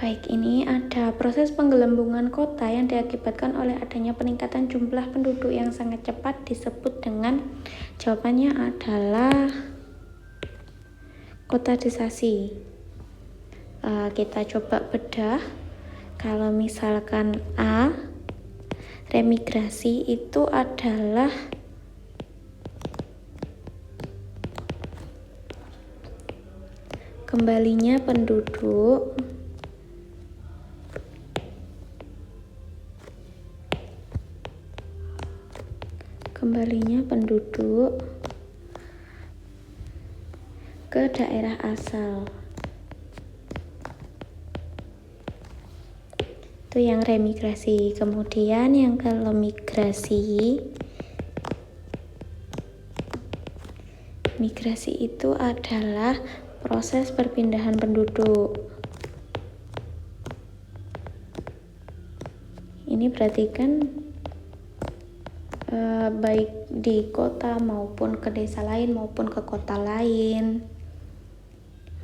Baik, ini ada proses penggelembungan kota yang diakibatkan oleh adanya peningkatan jumlah penduduk yang sangat cepat disebut dengan, jawabannya adalah kotadisasi. Kita coba bedah. Kalau misalkan A, remigrasi itu adalah kembalinya penduduk ke daerah asal. Itu yang remigrasi. Kemudian yang kalau migrasi itu adalah proses perpindahan penduduk. Ini berarti kan baik di kota maupun ke desa lain maupun ke kota lain,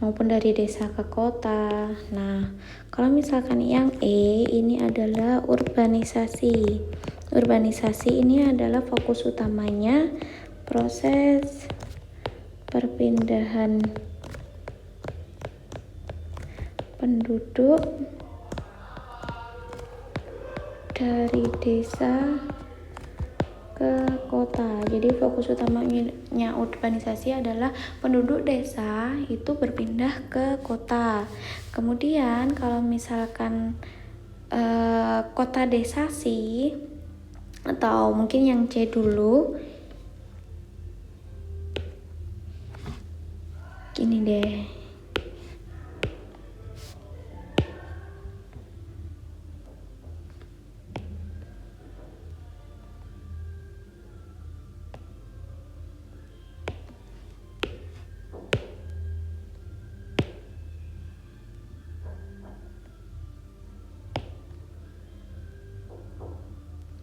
maupun dari desa ke kota. Nah, kalau misalkan yang E ini adalah urbanisasi. Urbanisasi ini adalah fokus utamanya proses perpindahan penduduk dari desa ke kota. Jadi fokus utamanya urbanisasi adalah penduduk desa itu berpindah ke kota. Kemudian kalau misalkan kota desasi, atau mungkin yang C dulu, gini deh.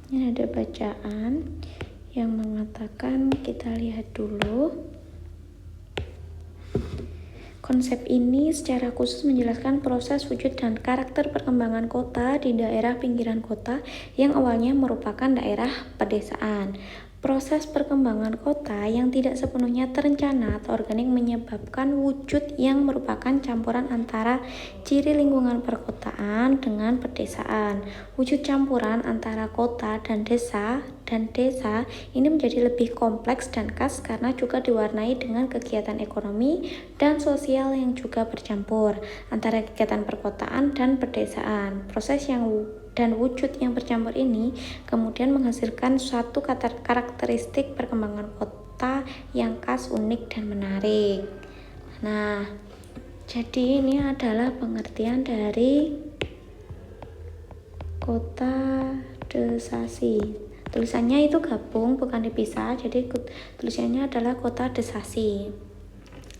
Ini ada bacaan yang mengatakan, kita lihat dulu. Konsep ini secara khusus menjelaskan proses wujud dan karakter perkembangan kota di daerah pinggiran kota yang awalnya merupakan daerah pedesaan. Proses perkembangan kota yang tidak sepenuhnya terencana atau organik menyebabkan wujud yang merupakan campuran antara ciri lingkungan perkotaan dengan pedesaan. Wujud campuran antara kota dan desa ini menjadi lebih kompleks dan khas karena juga diwarnai dengan kegiatan ekonomi dan sosial yang juga bercampur antara kegiatan perkotaan dan pedesaan. Proses dan wujud yang bercampur ini kemudian menghasilkan suatu karakteristik perkembangan kota yang khas, unik, dan menarik. Nah, jadi ini adalah pengertian dari kotadisasi. Tulisannya itu gabung, bukan dipisah, jadi tulisannya adalah kotadisasi.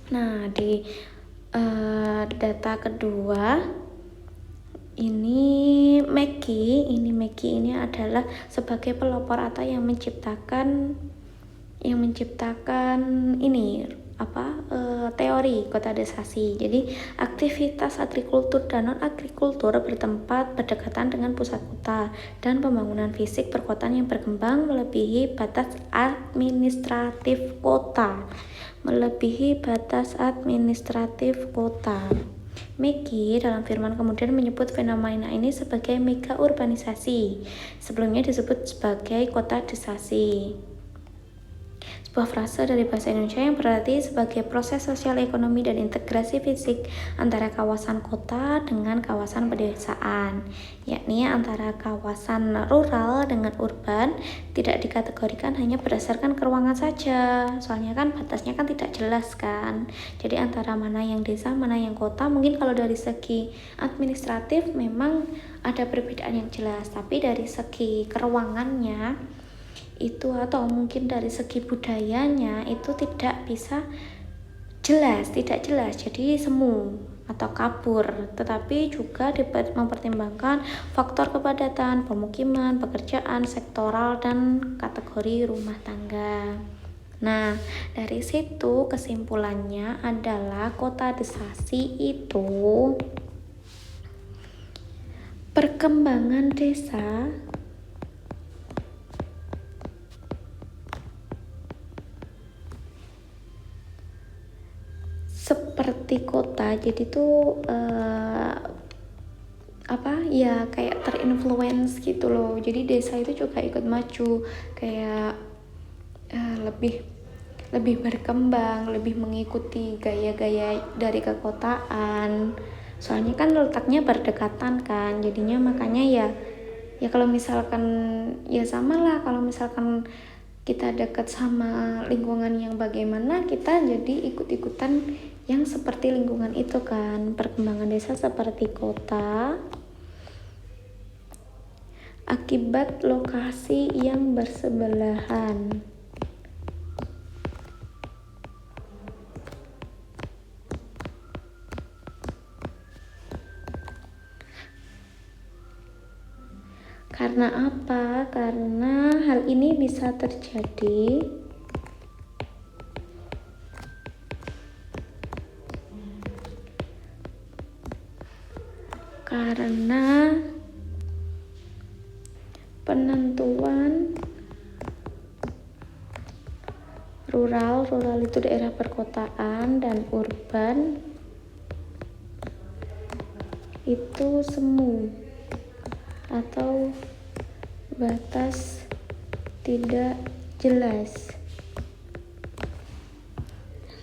Nah, di data kedua ini Maggie ini adalah sebagai pelopor atau yang menciptakan ini teori kotadisasi. Jadi aktivitas agrikultur dan non agrikultur bertempat berdekatan dengan pusat kota dan pembangunan fisik perkotaan yang berkembang melebihi batas administratif kota. Maggie dalam firman kemudian menyebut fenomena ini sebagai mega urbanisasi. Sebelumnya disebut sebagai kotadisasi. Sebuah frase dari bahasa Indonesia yang berarti sebagai proses sosial, ekonomi, dan integrasi fisik antara kawasan kota dengan kawasan pedesaan, yakni antara kawasan rural dengan urban, tidak dikategorikan hanya berdasarkan keruangan saja, soalnya kan batasnya kan tidak jelas kan. Jadi antara mana yang desa, mana yang kota, mungkin kalau dari segi administratif memang ada perbedaan yang jelas, tapi dari segi keruangannya itu atau mungkin dari segi budayanya itu tidak jelas, jadi semu atau kabur. Tetapi juga dapat mempertimbangkan faktor kepadatan, pemukiman, pekerjaan, sektoral, dan kategori rumah tangga. Nah, dari situ kesimpulannya adalah kotadisasi itu Perkembangan desa seperti kota, jadi tuh kayak terinfluence gitu loh. Jadi desa itu juga ikut maju, kayak lebih berkembang, lebih mengikuti gaya-gaya dari kekotaan. Soalnya kan letaknya berdekatan kan, jadinya makanya ya kalau misalkan ya sama lah, kalau misalkan kita dekat sama lingkungan yang bagaimana, kita jadi ikut-ikutan yang seperti lingkungan itu kan. Perkembangan desa seperti kota akibat lokasi yang bersebelahan. Karena apa? Karena hal ini bisa terjadi karena penentuan rural itu daerah perkotaan, dan urban itu semu atau batas tidak jelas.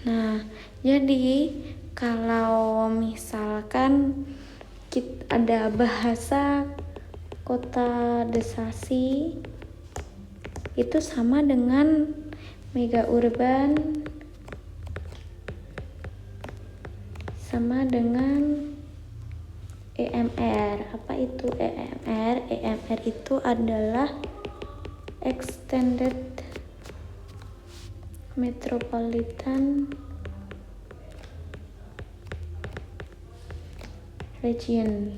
Nah, jadi kalau misalkan ada bahasa kota desasi, itu sama dengan mega urban, sama dengan EMR. Apa itu EMR? EMR itu adalah Extended Metropolitan Region.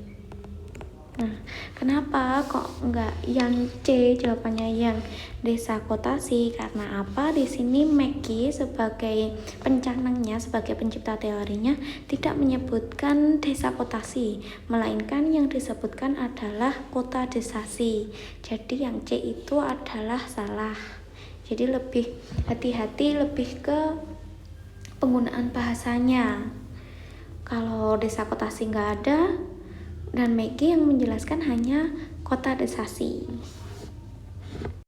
Nah, kenapa kok enggak yang C jawabannya, yang desa kota sih? Karena apa? Di sini Maggie sebagai pencanangnya, sebagai pencipta teorinya tidak menyebutkan desa kota sih, melainkan yang disebutkan adalah kota desasi. Jadi yang C itu adalah salah. Jadi lebih hati-hati, lebih ke penggunaan bahasanya. Kalau desa kota sih nggak ada, dan Maggie yang menjelaskan hanya kota desasi.